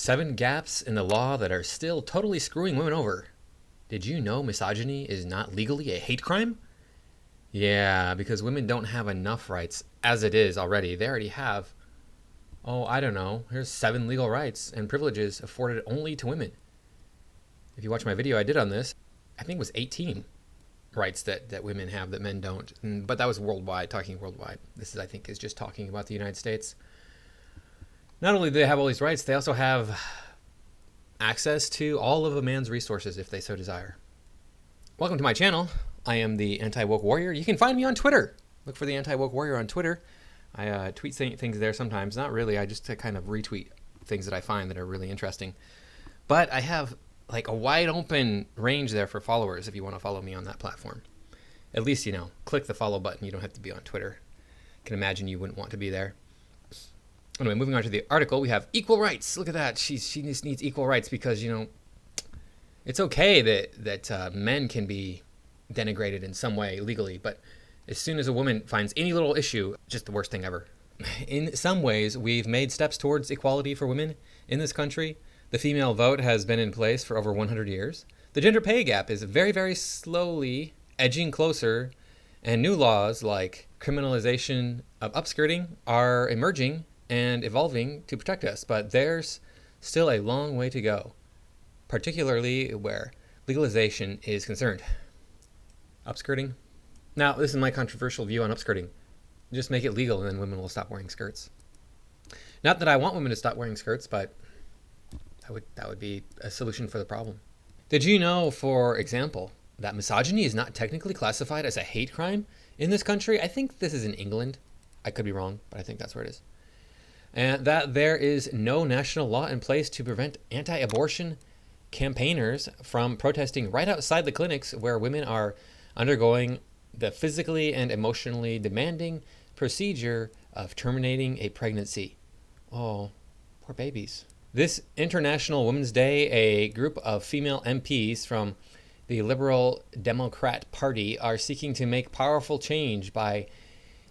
7 gaps in the law that are still totally screwing women over. Did you know misogyny is not legally a hate crime? Yeah, because women don't have enough rights as it is already. They already have, I don't know, here's 7 legal rights and privileges afforded only to women. If you watch my video I did on this, I think it was 18 rights that women have that men don't. But that was worldwide, talking worldwide. This is, I think, is just talking about the United States. Not only do they have all these rights, they also have access to all of a man's resources if they so desire. Welcome to my channel. I am the Anti-Woke Warrior. You can find me on Twitter. Look for the Anti-Woke Warrior on Twitter. I tweet things there sometimes. Not really. I just kind of retweet things that I find that are really interesting. But I have like a wide open range there for followers if you want to follow me on that platform. At least, click the follow button. You don't have to be on Twitter. I can imagine you wouldn't want to be there. Anyway, moving on to the article, we have equal rights. Look at that. She just needs equal rights because, it's okay that men can be denigrated in some way legally, but as soon as a woman finds any little issue, just the worst thing ever. In some ways, we've made steps towards equality for women in this country. The female vote has been in place for over 100 years. The gender pay gap is very, very slowly edging closer, and new laws like criminalization of upskirting are emerging and evolving to protect us, but there's still a long way to go, particularly where legalization is concerned. Upskirting? Now, this is my controversial view on upskirting. Just make it legal and then women will stop wearing skirts. Not that I want women to stop wearing skirts, but that would be a solution for the problem. Did you know, for example, that misogyny is not technically classified as a hate crime in this country? I think this is in England. I could be wrong, but I think that's where it is. And that there is no national law in place to prevent anti-abortion campaigners from protesting right outside the clinics where women are undergoing the physically and emotionally demanding procedure of terminating a pregnancy. Oh, poor babies. This International Women's Day, a group of female MPs from the Liberal Democrat Party are seeking to make powerful change by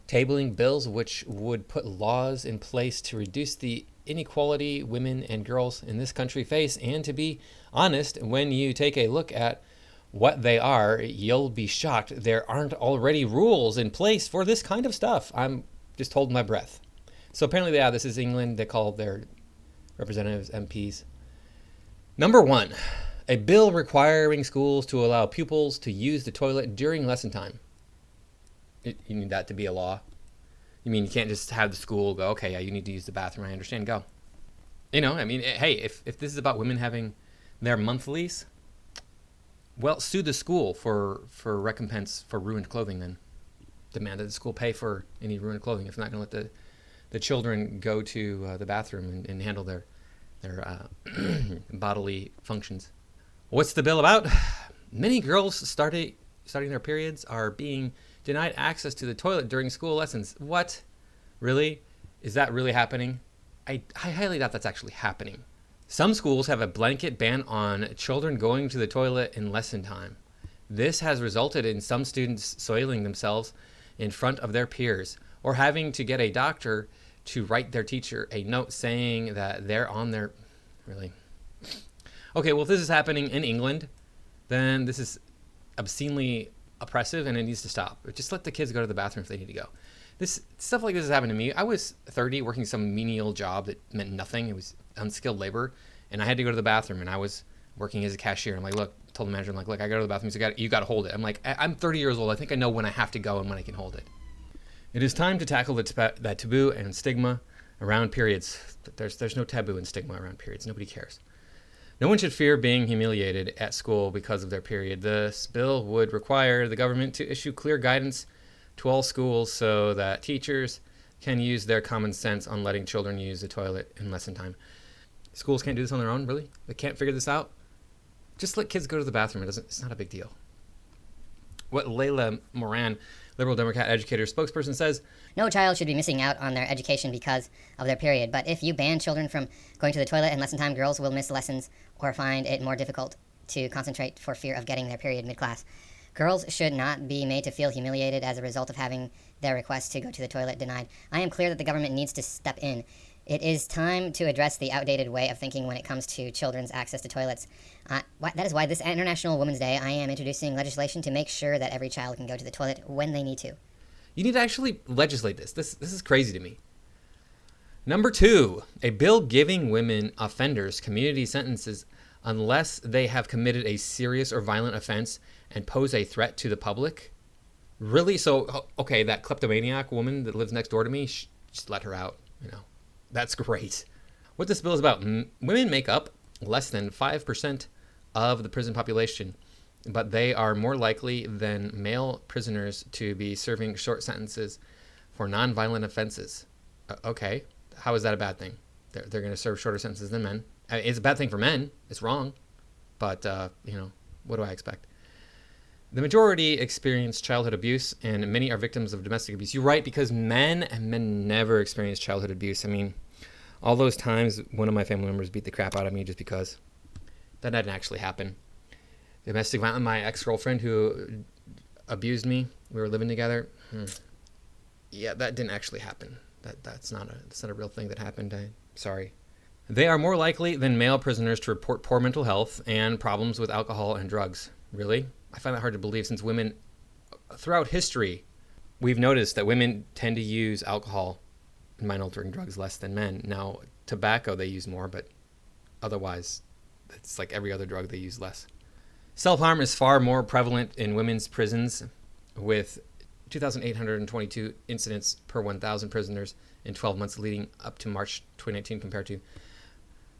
tabling bills which would put laws in place to reduce the inequality women and girls in this country face. And to be honest, when you take a look at what they are, you'll be shocked there aren't already rules in place for this kind of stuff. I'm just holding my breath. So apparently, this is England. They call their representatives MPs. Number 1, a bill requiring schools to allow pupils to use the toilet during lesson time. You need that to be a law? You mean you can't just have the school go, okay, yeah, you need to use the bathroom, I understand, go. Hey, if this is about women having their monthlies, well, sue the school for recompense for ruined clothing then. Demand that the school pay for any ruined clothing if they're not going to let the children go to the bathroom and handle their bodily functions. What's the bill about? Many girls starting their periods are being denied access to the toilet during school lessons. What? Really? Is that really happening? I highly doubt that's actually happening. Some schools have a blanket ban on children going to the toilet in lesson time. This has resulted in some students soiling themselves in front of their peers or having to get a doctor to write their teacher a note saying that they're on their... Really? Okay, well, if this is happening in England, then this is obscenely oppressive and it needs to stop. Just let the kids go to the bathroom if they need to go. This stuff like this has happened to me. I was 30 working some menial job that meant nothing. It was unskilled labor, and I had to go to the bathroom, and I was working as a cashier. I'm like, look, told the manager, I'm like, look, I got to go to the bathroom. He's like, you got to hold it. I'm like, I'm 30 years old. I think I know when I have to go and when I can hold it. It is time to tackle that taboo and stigma around periods. There's no taboo and stigma around periods. Nobody cares. No one should fear being humiliated at school because of their period. This bill would require the government to issue clear guidance to all schools so that teachers can use their common sense on letting children use the toilet in lesson time. Schools can't do this on their own, really? They can't figure this out? Just let kids go to the bathroom. It's not a big deal. What Layla Moran, Liberal Democrat educator spokesperson, says: no child should be missing out on their education because of their period. But if you ban children from going to the toilet in lesson time, girls will miss lessons or find it more difficult to concentrate for fear of getting their period mid-class. Girls should not be made to feel humiliated as a result of having their request to go to the toilet denied. I am clear that the government needs to step in. It is time to address the outdated way of thinking when it comes to children's access to toilets. That is why this International Women's Day, I am introducing legislation to make sure that every child can go to the toilet when they need to. You need to actually legislate this. This is crazy to me. Number 2, a bill giving women offenders community sentences unless they have committed a serious or violent offense and pose a threat to the public. Really? So, okay, that kleptomaniac woman that lives next door to me, just let her out, That's great. What this bill is about, women make up less than 5% of the prison population, but they are more likely than male prisoners to be serving short sentences for nonviolent offenses. Okay, how is that a bad thing? They're going to serve shorter sentences than men. It's a bad thing for men. It's wrong. But, what do I expect? The majority experience childhood abuse, and many are victims of domestic abuse. You're right, because men never experience childhood abuse. I mean, all those times one of my family members beat the crap out of me just because. That didn't actually happen. Domestic violence, my ex-girlfriend who abused me, we were living together. Yeah, that didn't actually happen. That's not a real thing that happened. Sorry. They are more likely than male prisoners to report poor mental health and problems with alcohol and drugs. Really? I find that hard to believe, since women, throughout history, we've noticed that women tend to use alcohol and mind-altering drugs less than men. Now, tobacco they use more, but otherwise, it's like every other drug they use less. Self-harm is far more prevalent in women's prisons, with 2,822 incidents per 1,000 prisoners in 12 months leading up to March 2019, compared to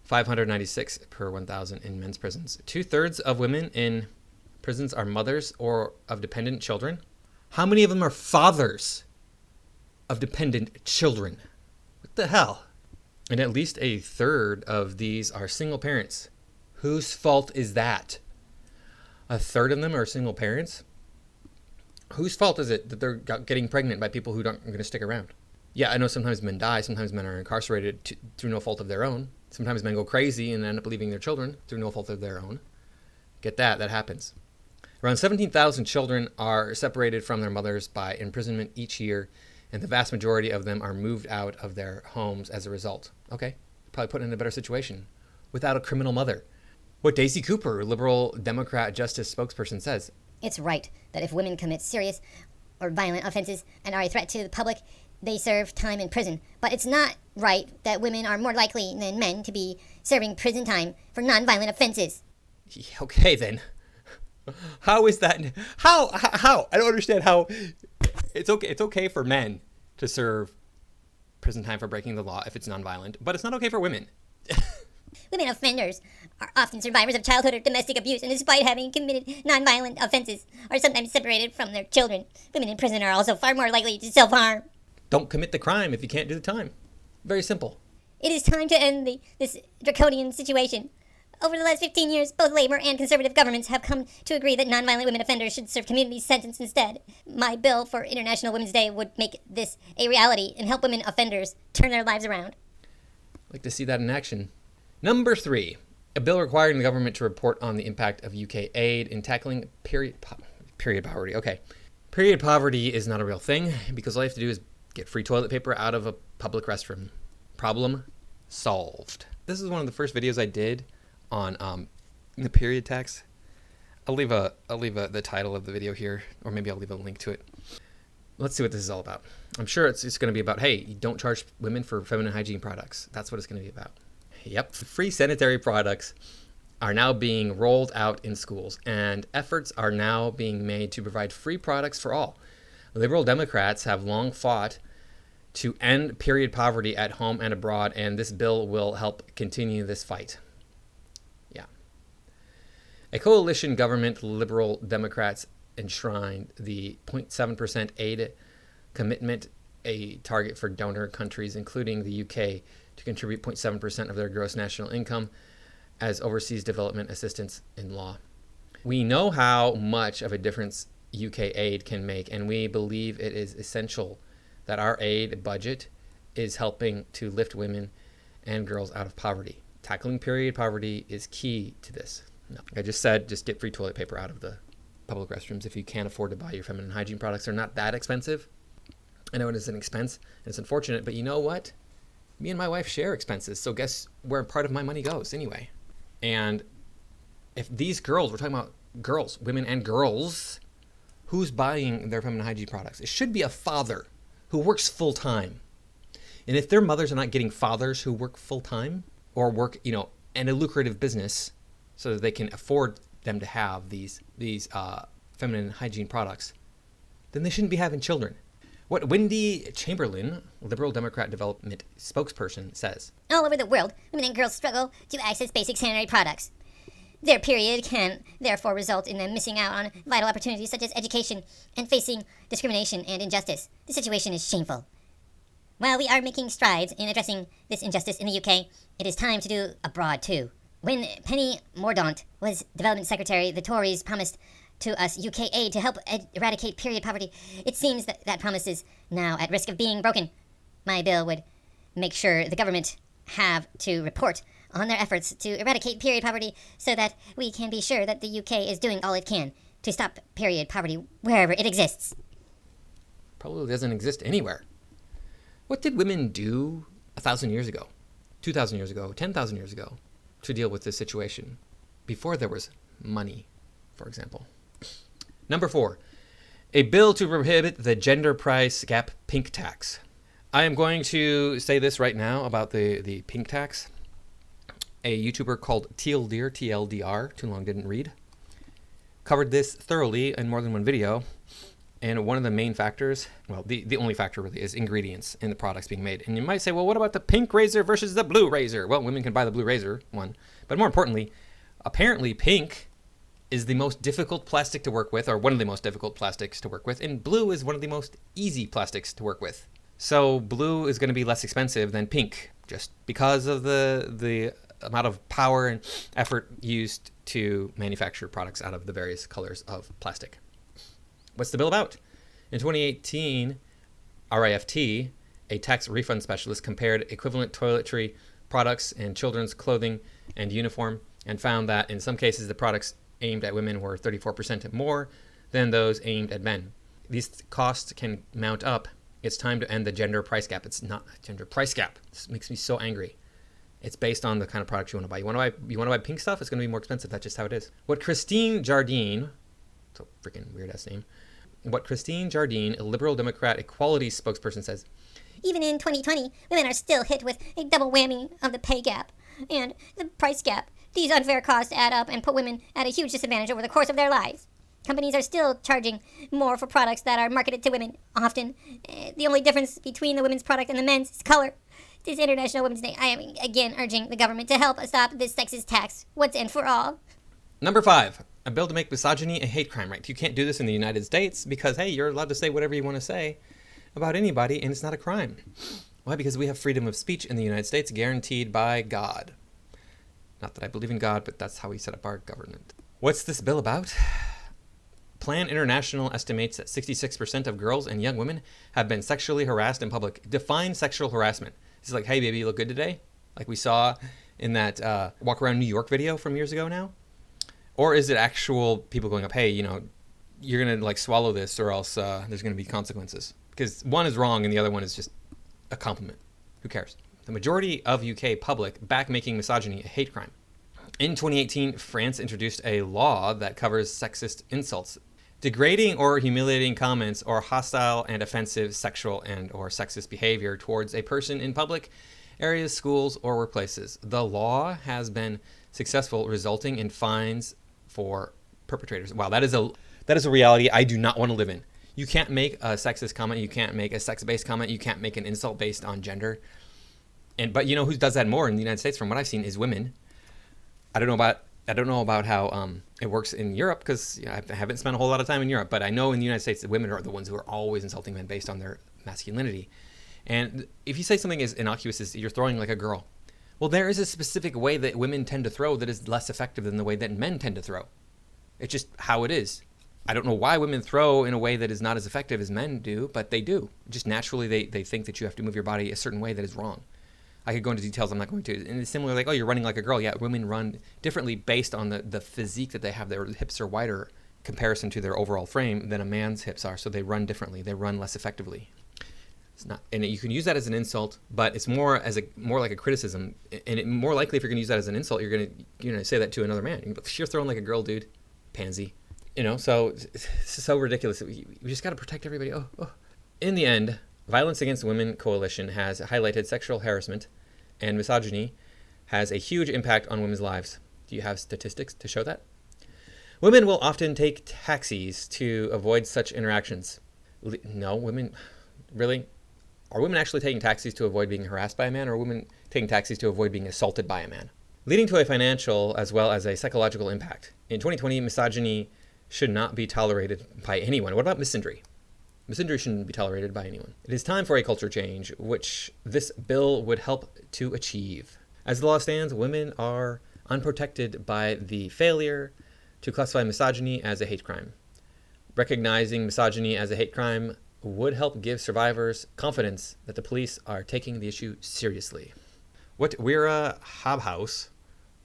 596 per 1,000 in men's prisons. 2/3 of women in prisons are mothers or of dependent children. How many of them are fathers of dependent children? What the hell? And at least 1/3 of these are single parents. Whose fault is that? 1/3 of them are single parents? Whose fault is it that they're getting pregnant by people who aren't going to stick around? Yeah, I know sometimes men die. Sometimes men are incarcerated through no fault of their own. Sometimes men go crazy and end up leaving their children through no fault of their own. Get that? That happens. Around 17,000 children are separated from their mothers by imprisonment each year, and the vast majority of them are moved out of their homes as a result. Okay, probably put in a better situation without a criminal mother. What Daisy Cooper, liberal Democrat justice spokesperson, says. It's right that if women commit serious or violent offenses and are a threat to the public, they serve time in prison. But it's not right that women are more likely than men to be serving prison time for nonviolent offenses. Okay, then. How is that? How? I don't understand how. It's okay for men to serve prison time for breaking the law if it's nonviolent, but it's not okay for women. Women offenders are often survivors of childhood or domestic abuse, and despite having committed nonviolent offenses, are sometimes separated from their children. Women in prison are also far more likely to self-harm. Don't commit the crime if you can't do the time. Very simple. It is time to end this draconian situation. Over the last 15 years, both labor and conservative governments have come to agree that nonviolent women offenders should serve community sentence instead. My bill for International Women's Day would make this a reality and help women offenders turn their lives around. I'd like to see that in action. Number 3, a bill requiring the government to report on the impact of UK aid in tackling period poverty. Okay. Period poverty is not a real thing because all you have to do is get free toilet paper out of a public restroom. Problem solved. This is one of the first videos I did on the period tax. I'll leave the title of the video here, or maybe I'll leave a link to it. Let's see what this is all about. I'm sure it's going to be about, hey, you don't charge women for feminine hygiene products. That's what it's going to be about. Yep, free sanitary products are now being rolled out in schools, and efforts are now being made to provide free products for all. Liberal Democrats have long fought to end period poverty at home and abroad, and this bill will help continue this fight. Yeah. A coalition government, Liberal Democrats enshrined the 0.7% aid commitment, a target for donor countries, including the UK, to contribute 0.7% of their gross national income as overseas development assistance in law. We know how much of a difference UK aid can make, and we believe it is essential that our aid budget is helping to lift women and girls out of poverty. Tackling period poverty is key to this. No, like I just said, just get free toilet paper out of the public restrooms if you can't afford to buy your feminine hygiene products. They're not that expensive. I know it is an expense, and it's unfortunate, but you know what? Me and my wife share expenses, so guess where part of my money goes anyway. And if these girls, we're talking about girls, women and girls, who's buying their feminine hygiene products? It should be a father who works full time. And if their mothers are not getting fathers who work full time or work, in a lucrative business so that they can afford them to have these feminine hygiene products, then they shouldn't be having children. What Wendy Chamberlain, Liberal Democrat development spokesperson, says. All over the world, women and girls struggle to access basic sanitary products. Their period can therefore result in them missing out on vital opportunities such as education and facing discrimination and injustice. The situation is shameful. While we are making strides in addressing this injustice in the UK, it is time to do abroad too. When Penny Mordaunt was Development Secretary, the Tories promised to us UK aid to help eradicate period poverty. It seems that promise is now at risk of being broken. My bill would make sure the government have to report on their efforts to eradicate period poverty so that we can be sure that the UK is doing all it can to stop period poverty wherever it exists. Probably doesn't exist anywhere. What did women do 1,000 years ago, 2,000 years ago, 10,000 years ago to deal with this situation before there was money, for example? Number 4, a bill to prohibit the gender price gap pink tax. I am going to say this right now about the pink tax. A YouTuber called TLDR, TLDR, too long didn't read, covered this thoroughly in more than one video. And one of the main factors, well, the only factor really, is ingredients in the products being made. And you might say, well, what about the pink razor versus the blue razor? Well, women can buy the blue razor, one. But more importantly, apparently pink is the most difficult plastic to work with, or one of the most difficult plastics to work with, and blue is one of the most easy plastics to work with. So blue is going to be less expensive than pink, just because of the amount of power and effort used to manufacture products out of the various colors of plastic. What's the bill about? In 2018, RIFT, a tax refund specialist, compared equivalent toiletry products and children's clothing and uniform and found that in some cases the products aimed at women were 34% more than those aimed at men. These costs can mount up. It's time to end the gender price gap. It's not a gender price gap. This makes me so angry. It's based on the kind of products you want to buy. You want to buy pink stuff? It's going to be more expensive. That's just how it is. What Christine Jardine, it's a freaking weird ass name. What Christine Jardine, a Liberal Democrat equality spokesperson, says. Even in 2020, women are still hit with a double whammy of the pay gap and the price gap. These unfair costs add up and put women at a huge disadvantage over the course of their lives. Companies are still charging more for products that are marketed to women. Often, the only difference between the women's product and the men's is color. This International Women's Day, I am again urging the government to help stop this sexist tax once and for all. Number 5, a bill to make misogyny a hate crime, right? You can't do this in the United States because, hey, you're allowed to say whatever you want to say about anybody and it's not a crime. Why? Because we have freedom of speech in the United States guaranteed by God. Not that I believe in God, but that's how we set up our government. What's this bill about? Plan International estimates that 66% of girls and young women have been sexually harassed in public. Define sexual harassment. It's like, hey, baby, you look good today? Like we saw in that Walk Around New York video from years ago now? Or is it actual people going up, hey, you're going to like swallow this or else there's going to be consequences? Because one is wrong and the other one is just a compliment. Who cares? The majority of UK public back making misogyny a hate crime. In 2018, France introduced a law that covers sexist insults, degrading or humiliating comments or hostile and offensive sexual and or sexist behavior towards a person in public areas, schools, or workplaces. The law has been successful, resulting in fines for perpetrators. Wow, that is a reality I do not want to live in. You can't make a sexist comment, you can't make a sex-based comment, you can't make an insult based on gender. But you know who does that more in the United States, from what I've seen, is women. I don't know about how it works in Europe because I haven't spent a whole lot of time in Europe, but I know in the United States that women are the ones who are always insulting men based on their masculinity. And if you say something as innocuous as you're throwing like a girl, well, there is a specific way that women tend to throw that is less effective than the way that men tend to throw. It's just how it is. I don't know why women throw in a way that is not as effective as men do, but they do. Just naturally, they think that you have to move your body a certain way that is wrong. I could go into details, I'm not going to. And it's similar, like, oh, you're running like a girl. Yeah, women run differently based on the physique that they have. Their hips are wider comparison to their overall frame than a man's hips are, so they run differently. They run less effectively. It's not, and you can use that as an insult, but it's more like a criticism. And more likely, if you're going to use that as an insult, you're gonna say that to another man. You're throwing like a girl, dude, pansy. So it's so ridiculous. We just got to protect everybody. Oh. In the end, Violence Against Women Coalition has highlighted sexual harassment and misogyny has a huge impact on women's lives. Do you have statistics to show that? Women will often take taxis to avoid such interactions. No, women, really? Are women actually taking taxis to avoid being harassed by a man, or are women taking taxis to avoid being assaulted by a man? Leading to a financial as well as a psychological impact. In 2020, misogyny should not be tolerated by anyone. What about misandry? Misandry shouldn't be tolerated by anyone. It is time for a culture change, which this bill would help to achieve. As the law stands, women are unprotected by the failure to classify misogyny as a hate crime. Recognizing misogyny as a hate crime would help give survivors confidence that the police are taking the issue seriously. What Wira Habhouse,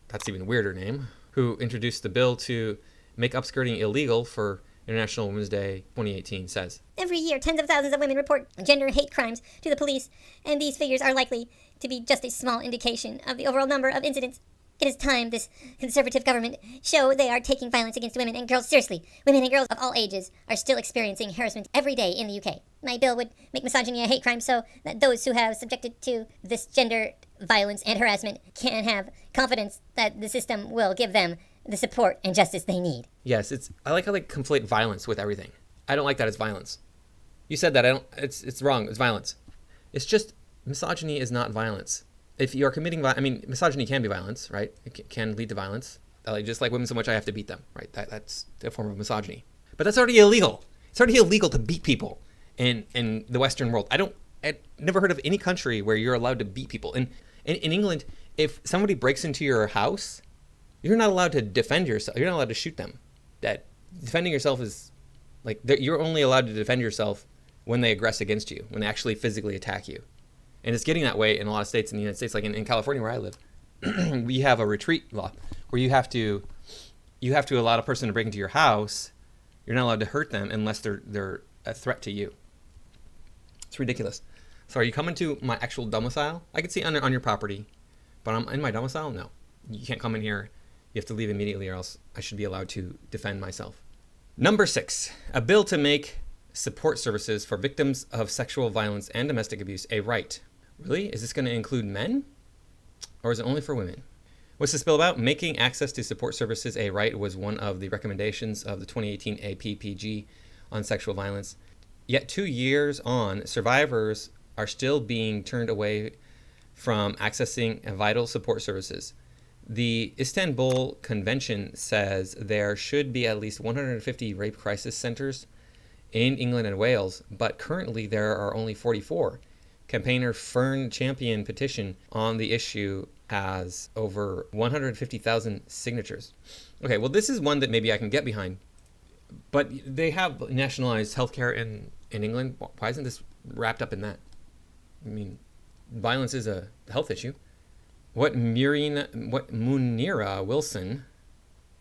that's an even weirder name, who introduced the bill to make upskirting illegal for International Women's Day 2018, says, Every year, tens of thousands of women report gender hate crimes to the police, and these figures are likely to be just a small indication of the overall number of incidents. It is time this conservative government show they are taking violence against women and girls seriously. Women and girls of all ages are still experiencing harassment every day in the UK. My bill would make misogyny a hate crime so that those who have subjected to this gender violence and harassment can have confidence that the system will give them the support and justice they need. Yes, I like how they conflate violence with everything. I don't like that it's violence. You said that. It's wrong. It's violence. It's just misogyny is not violence. If you are committing misogyny can be violence, right? It can lead to violence. Just like women so much I have to beat them, right? That's a form of misogyny. But that's already illegal. It's already illegal to beat people in the Western world. I've never heard of any country where you're allowed to beat people. In England, if somebody breaks into your house, you're not allowed to defend yourself. You're not allowed to shoot them. That defending yourself is you're only allowed to defend yourself when they aggress against you, when they actually physically attack you. And it's getting that way in a lot of states in the United States, like in California where I live. We have a retreat law where you have to allow a person to break into your house. You're not allowed to hurt them unless they're a threat to you. It's ridiculous. So are you coming to my actual domicile? I can see on your property, but I'm in my domicile? No. You can't come in here. You have to leave immediately or else I should be allowed to defend myself. Number 6, a bill to make support services for victims of sexual violence and domestic abuse a right. Really? Is this going to include men? Or is it only for women? What's this bill about? Making access to support services a right was one of the recommendations of the 2018 APPG on sexual violence. Yet 2 years on, survivors are still being turned away from accessing vital support services. The Istanbul Convention says there should be at least 150 rape crisis centers in England and Wales, but currently there are only 44. Campaigner Fern Champion petition on the issue has over 150,000 signatures. Okay, well, this is one that maybe I can get behind. But they have nationalized healthcare in England. Why isn't this wrapped up in that? I mean, violence is a health issue. What Munira Wilson,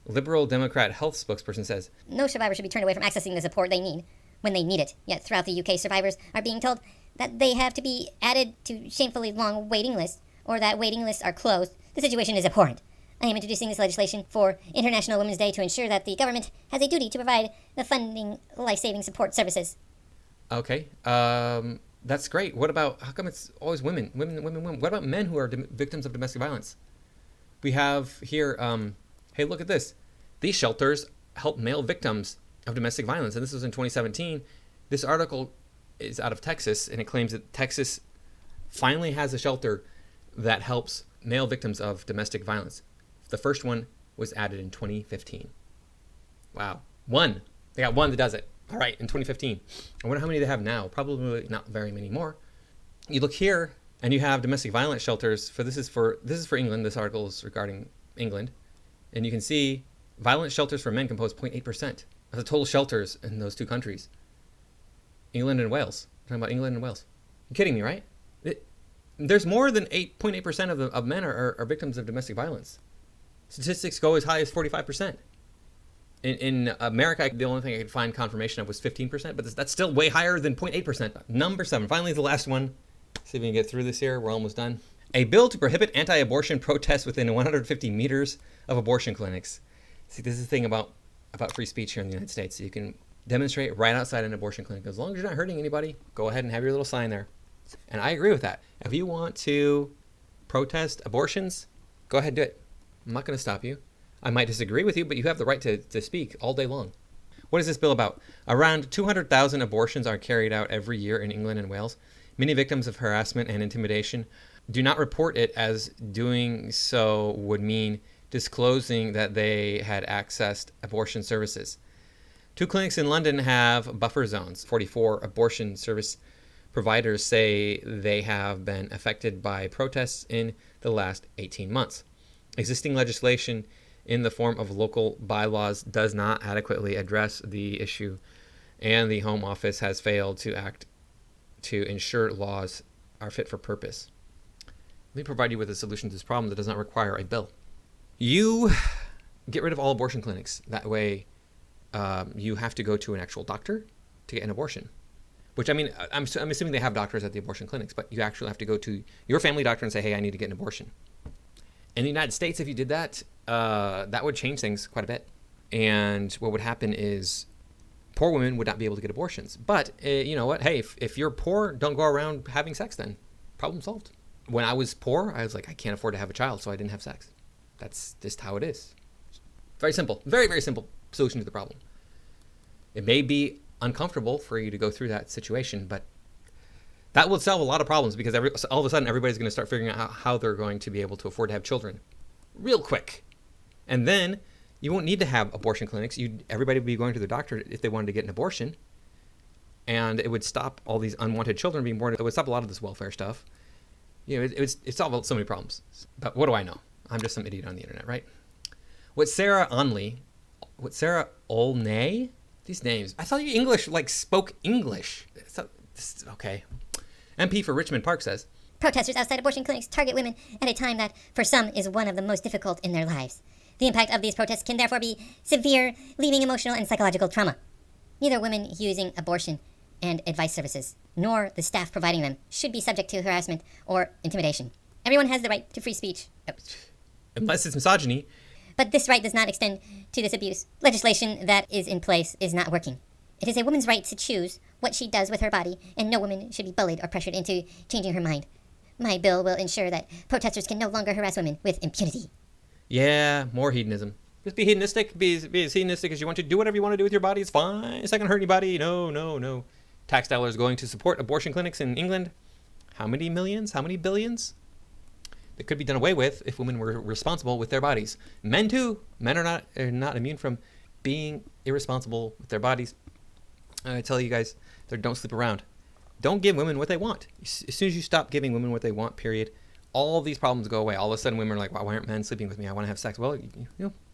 Liberal Democrat health spokesperson, says, No survivor should be turned away from accessing the support they need when they need it. Yet throughout the UK, survivors are being told that they have to be added to shamefully long waiting lists or that waiting lists are closed. The situation is abhorrent. I am introducing this legislation for International Women's Day to ensure that the government has a duty to provide the funding life-saving support services. Okay, that's great. What about, how come it's always women? What about men who are victims of domestic violence? We have here, hey, look at this. These shelters help male victims of domestic violence. And this was in 2017. This article is out of Texas, and it claims that Texas finally has a shelter that helps male victims of domestic violence. The first one was added in 2015. Wow. One. They got one that does it. All right, in 2015. I wonder how many they have now. Probably not very many more. You look here, and you have domestic violence shelters. This is for England. This article is regarding England. And you can see violence shelters for men compose 0.8% of the total shelters in those two countries. England and Wales. I'm talking about England and Wales. You're kidding me, right? There's more than 8.8% of men are victims of domestic violence. Statistics go as high as 45%. In America, the only thing I could find confirmation of was 15%, but that's still way higher than 0.8%. Number 7, finally the last one. See if we can get through this here. We're almost done. A bill to prohibit anti-abortion protests within 150 meters of abortion clinics. See, this is the thing about free speech here in the United States. You can demonstrate right outside an abortion clinic. As long as you're not hurting anybody, go ahead and have your little sign there. And I agree with that. If you want to protest abortions, go ahead and do it. I'm not going to stop you. I might disagree with you, but you have the right to speak all day long. What is this bill about? Around 200,000 abortions are carried out every year in England and Wales. Many victims of harassment and intimidation do not report it, as doing so would mean disclosing that they had accessed abortion services. 2 clinics in London have buffer zones. 44 abortion service providers say they have been affected by protests in the last 18 months. Existing legislation in the form of local bylaws does not adequately address the issue, and the Home Office has failed to act to ensure laws are fit for purpose. Let me provide you with a solution to this problem that does not require a bill. You get rid of all abortion clinics. That way, you have to go to an actual doctor to get an abortion. Which, I mean, I'm assuming they have doctors at the abortion clinics, but you actually have to go to your family doctor and say, hey, I need to get an abortion. In the United States, if you did that, that would change things quite a bit. And what would happen is poor women would not be able to get abortions. But you know what? Hey, if you're poor, don't go around having sex then. Problem solved. When I was poor, I was like, I can't afford to have a child, so I didn't have sex. That's just how it is. Very simple. Very, very simple solution to the problem. It may be uncomfortable for you to go through that situation, but that will solve a lot of problems, because all of a sudden everybody's going to start figuring out how they're going to be able to afford to have children real quick. And then you won't need to have abortion clinics. Everybody would be going to the doctor if they wanted to get an abortion, and it would stop all these unwanted children being born. It would stop a lot of this welfare stuff. You know, it solved so many problems. But what do I know? I'm just some idiot on the internet, right? What Sarah Olney, these names. I thought you English spoke English. Okay. MP for Richmond Park says, Protesters outside abortion clinics target women at a time that, for some, is one of the most difficult in their lives. The impact of these protests can therefore be severe, leaving emotional and psychological trauma. Neither women using abortion and advice services, nor the staff providing them, should be subject to harassment or intimidation. Everyone has the right to free speech. Unless it's misogyny. But this right does not extend to this abuse. Legislation that is in place is not working. It is a woman's right to choose what she does with her body, and no woman should be bullied or pressured into changing her mind. My bill will ensure that protesters can no longer harass women with impunity. Yeah, more hedonism. Just be hedonistic. Be as hedonistic as you want to. Do whatever you want to do with your body. It's fine. It's not going to hurt anybody. No. Tax dollars going to support abortion clinics in England. How many millions? How many billions? That could be done away with if women were responsible with their bodies. Men too. Men are not immune from being irresponsible with their bodies. I tell you guys, don't sleep around. Don't give women what they want. As soon as you stop giving women what they want, period, all of these problems go away. All of a sudden, women are like, "Why aren't men sleeping with me? I want to have sex." Well,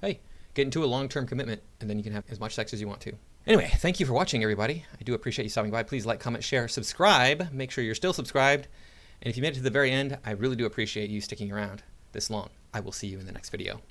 hey, get into a long-term commitment, and then you can have as much sex as you want to. Anyway, thank you for watching, everybody. I do appreciate you stopping by. Please like, comment, share, subscribe. Make sure you're still subscribed. And if you made it to the very end, I really do appreciate you sticking around this long. I will see you in the next video.